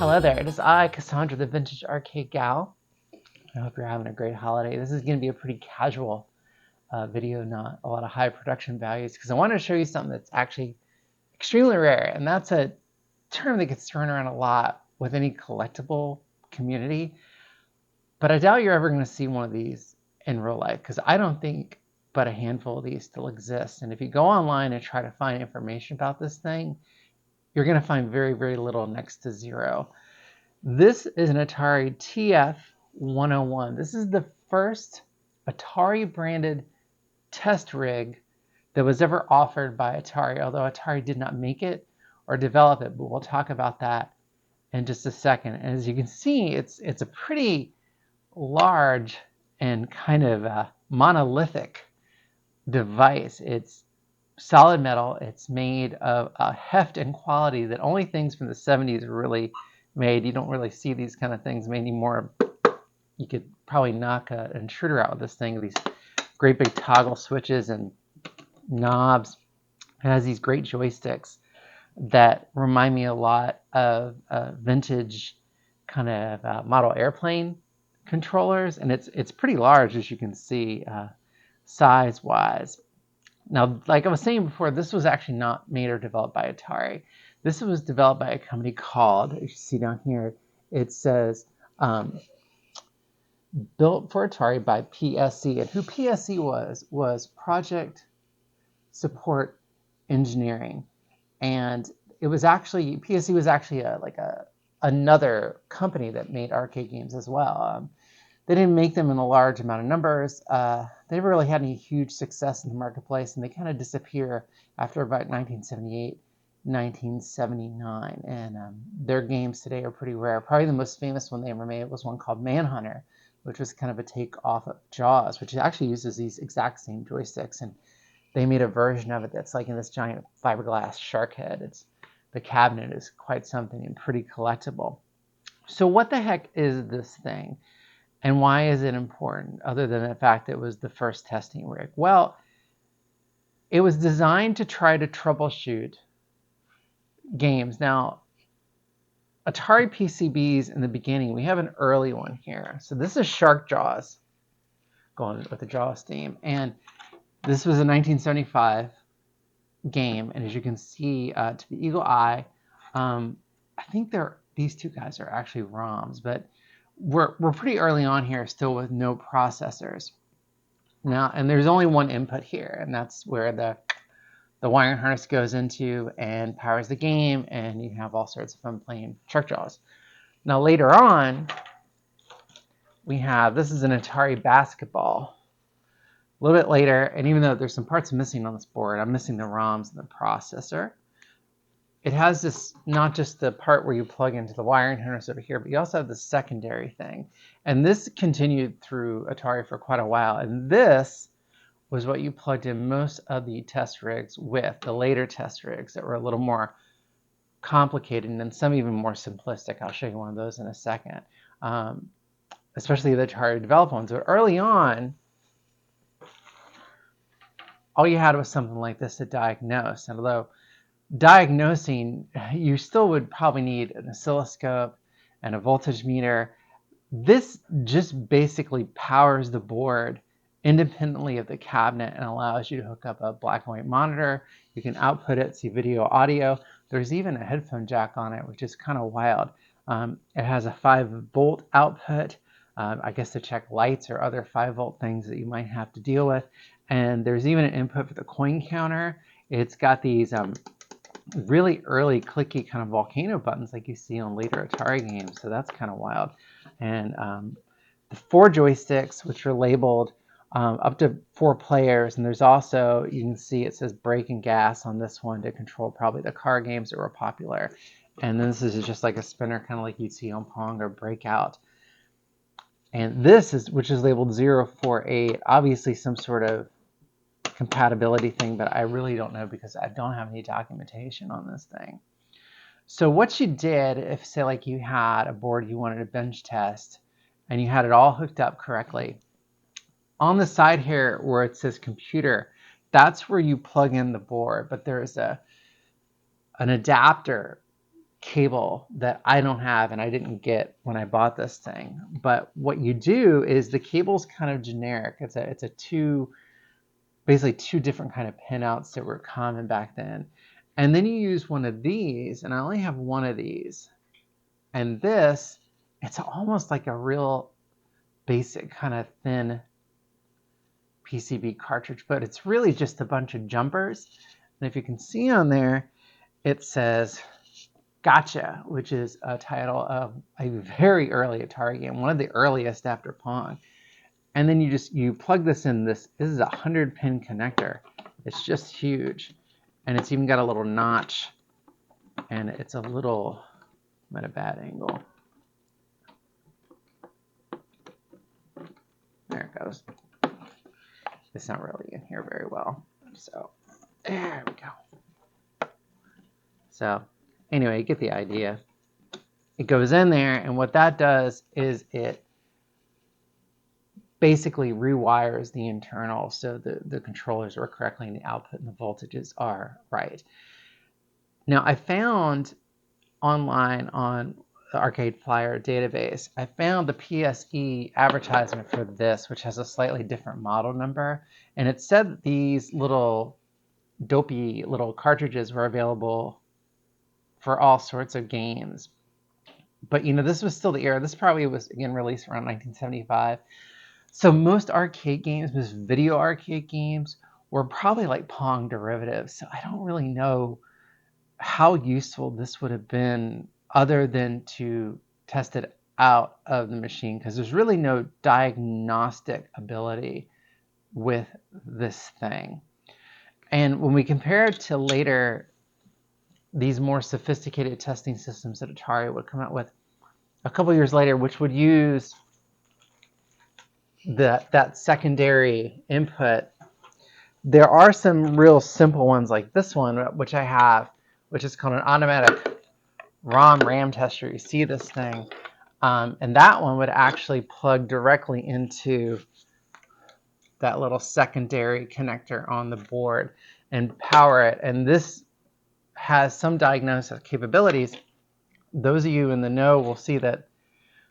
Hello there, it is I, Cassandra, the Vintage Arcade Gal. I hope you're having a great holiday. This is going to be a pretty casual video, not a lot of high production values, because I want to show you something that's actually extremely rare, and that's a term that gets thrown around a lot with any collectible community, but I doubt you're ever going to see one of these in real life, because I don't think but a handful of these still exist. And if you go online and try to find information about this thing, you're going to find very, very little, next to zero. This is an Atari TF-101. This is the first Atari branded test rig that was ever offered by Atari, although Atari did not make it or develop it, but we'll talk about that in just a second. And as you can see, it's a pretty large and kind of monolithic device. It's solid metal. It's made of a heft and quality that only things from the 70s really made. You don't really see these kind of things made anymore. You could probably knock an intruder out with this thing. These great big toggle switches and knobs. It has these great joysticks that remind me a lot of vintage kind of model airplane controllers, and it's pretty large, as you can see, size-wise. Now, like I was saying before, this was actually not made or developed by Atari. This was developed by a company called, you see down here, it says built for Atari by PSC. And who PSC was Project Support Engineering. And it was actually, PSC was actually another company that made arcade games as well. They didn't make them in a large amount of numbers. They never really had any huge success in the marketplace, and they kind of disappear after about 1978, 1979. And their games today are pretty rare. Probably the most famous one they ever made was one called Manhunter, which was kind of a take-off of Jaws, which actually uses these exact same joysticks. And they made a version of it that's like in this giant fiberglass shark head. The cabinet is quite something and pretty collectible. So what the heck is this thing? And why is it important, other than the fact that it was the first testing rig? Well, it was designed to try to troubleshoot games. Now, Atari PCBs in the beginning, we have an early one here. So this is Shark Jaws, going with the Jaws theme. And this was a 1975 game. And as you can see, to the eagle eye, I think these two guys are actually ROMs, but we're pretty early on here, still with no processors. Now, and there's only one input here, and that's where the wiring harness goes into and powers the game, and you have all sorts of fun playing Shark Jaws. Now, later on, we have, this is an Atari basketball. A little bit later, and even though there's some parts missing on this board, I'm missing the ROMs and the processor. It has this, not just the part where you plug into the wiring harness over here, but you also have the secondary thing. And this continued through Atari for quite a while. And this was what you plugged in most of the test rigs with, the later test rigs that were a little more complicated and some even more simplistic. I'll show you one of those in a second, especially the Atari developed ones. But early on, all you had was something like this to diagnose. And although diagnosing, you still would probably need an oscilloscope and a voltage meter. This just basically powers the board independently of the cabinet and allows you to hook up a black and white monitor. You can output it, see video, audio. There's even a headphone jack on it, which is kind of wild. It has a 5-volt output, I guess to check lights or other 5-volt things that you might have to deal with. And there's even an input for the coin counter. It's got these really early clicky kind of volcano buttons like you see on later Atari games, so that's kind of wild. And the 4 joysticks, which are labeled up to 4 players, and there's also, you can see it says brake and gas on this one to control probably the car games that were popular. And then this is just like a spinner, kind of like you'd see on Pong or Breakout. And this is, which is labeled 048, obviously some sort of compatibility thing, but I really don't know because I don't have any documentation on this thing. So what you did, if say like you had a board you wanted to bench test and you had it all hooked up correctly, on the side here where it says computer, that's where you plug in the board, but there's an adapter cable that I don't have and I didn't get when I bought this thing. But what you do is the cable's kind of generic. It's a basically two different kind of pinouts that were common back then. And then you use one of these, and I only have one of these. And this, it's almost like a real basic kind of thin PCB cartridge, but it's really just a bunch of jumpers. And if you can see on there, it says Gotcha, which is a title of a very early Atari game, one of the earliest after Pong. And then you plug this in. This is a 100-pin connector. It's just huge, and it's even got a little notch, and it's a little, I'm at a bad angle. There it goes. It's not really in here very well, so there we go. So anyway, you get the idea. It goes in there, and what that does is it basically rewires the internal so the controllers work correctly and the output and the voltages are right. Now, I found online on the Arcade Flyer database, I found the PSE advertisement for this, which has a slightly different model number, and it said that these little dopey little cartridges were available for all sorts of games. But this was still the era. This probably was, again, released around 1975. So most arcade games, most video arcade games, were probably like Pong derivatives. So I don't really know how useful this would have been other than to test it out of the machine, because there's really no diagnostic ability with this thing. And when we compare it to later, these more sophisticated testing systems that Atari would come out with a couple years later, which would use that secondary input, there are some real simple ones like this one, which I have, which is called an automatic RAM tester. You see this thing, and that one would actually plug directly into that little secondary connector on the board and power it. And this has some diagnostic capabilities. Those of you in the know will see that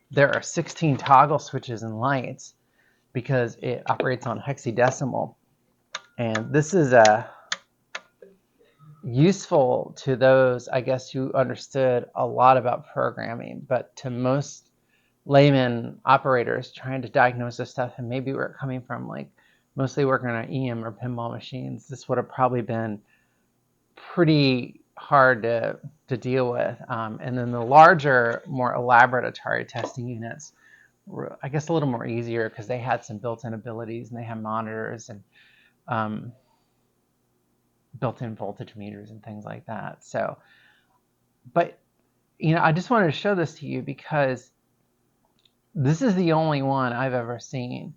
there are 16 toggle switches and lights because it operates on hexadecimal. And this is useful to those, I guess, who understood a lot about programming, but to most layman operators trying to diagnose this stuff, and maybe where it's coming from, like mostly working on EM or pinball machines, this would have probably been pretty hard to deal with. And then the larger, more elaborate Atari testing units were, I guess, a little more easier because they had some built-in abilities and they had monitors and built-in voltage meters and things like that. So, but I just wanted to show this to you because this is the only one I've ever seen,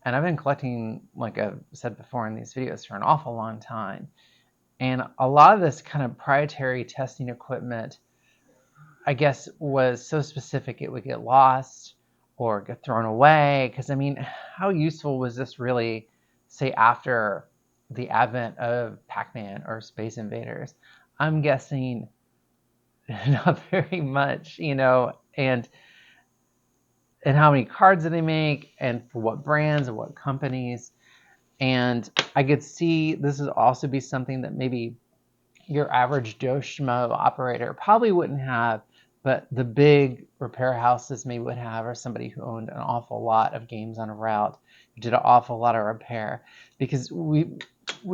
and I've been collecting, like I've said before in these videos, for an awful long time. And a lot of this kind of proprietary testing equipment, I guess, was so specific it would get lost or get thrown away. Because I mean, how useful was this really, say, after the advent of Pac-Man or Space Invaders? I'm guessing not very much, and how many cards do they make, and for what brands and what companies. And I could see this would also be something that maybe your average Joe Schmo operator probably wouldn't have, but the big repair houses maybe would have, or somebody who owned an awful lot of games on a route, who did an awful lot of repair. Because we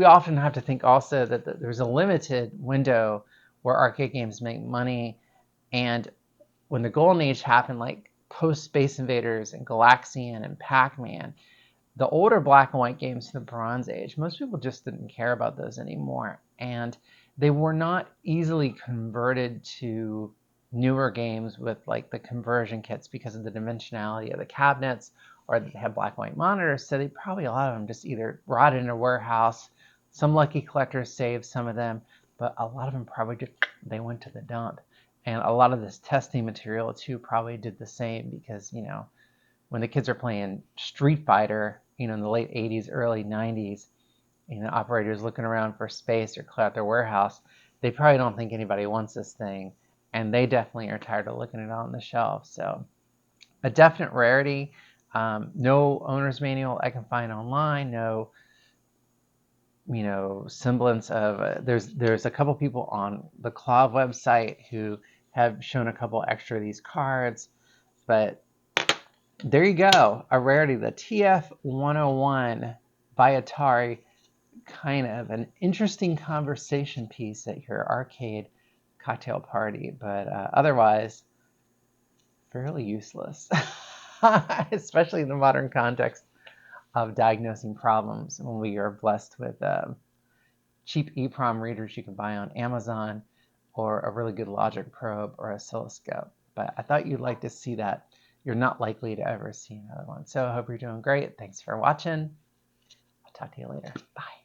often have to think also that there's a limited window where arcade games make money, and when the golden age happened, like post Space Invaders and Galaxian and Pac-Man, the older black and white games from the Bronze Age, most people just didn't care about those anymore. And they were not easily converted to newer games with like the conversion kits because of the dimensionality of the cabinets, or that they had black and white monitors. So they probably, a lot of them just either rotted in a warehouse. Some lucky collectors saved some of them, but a lot of them probably just, they went to the dump. And a lot of this testing material too probably did the same, because when the kids are playing Street Fighter, in the late 80s, early 90s, operators looking around for space or clear out their warehouse, they probably don't think anybody wants this thing. and they definitely are tired of looking at it on the shelf. So a definite rarity. No owner's manual I can find online. No, semblance of. There's a couple people on the Clav website who have shown a couple extra of these cards, but there you go, a rarity, the TF-101 by Atari. Kind of an interesting conversation piece at your arcade cocktail party, but otherwise fairly useless, especially in the modern context of diagnosing problems when we are blessed with cheap EEPROM readers you can buy on Amazon, or a really good logic probe or oscilloscope. But I thought you'd like to see that. You're not likely to ever see another one. So I hope you're doing great. Thanks for watching. I'll talk to you later. Bye.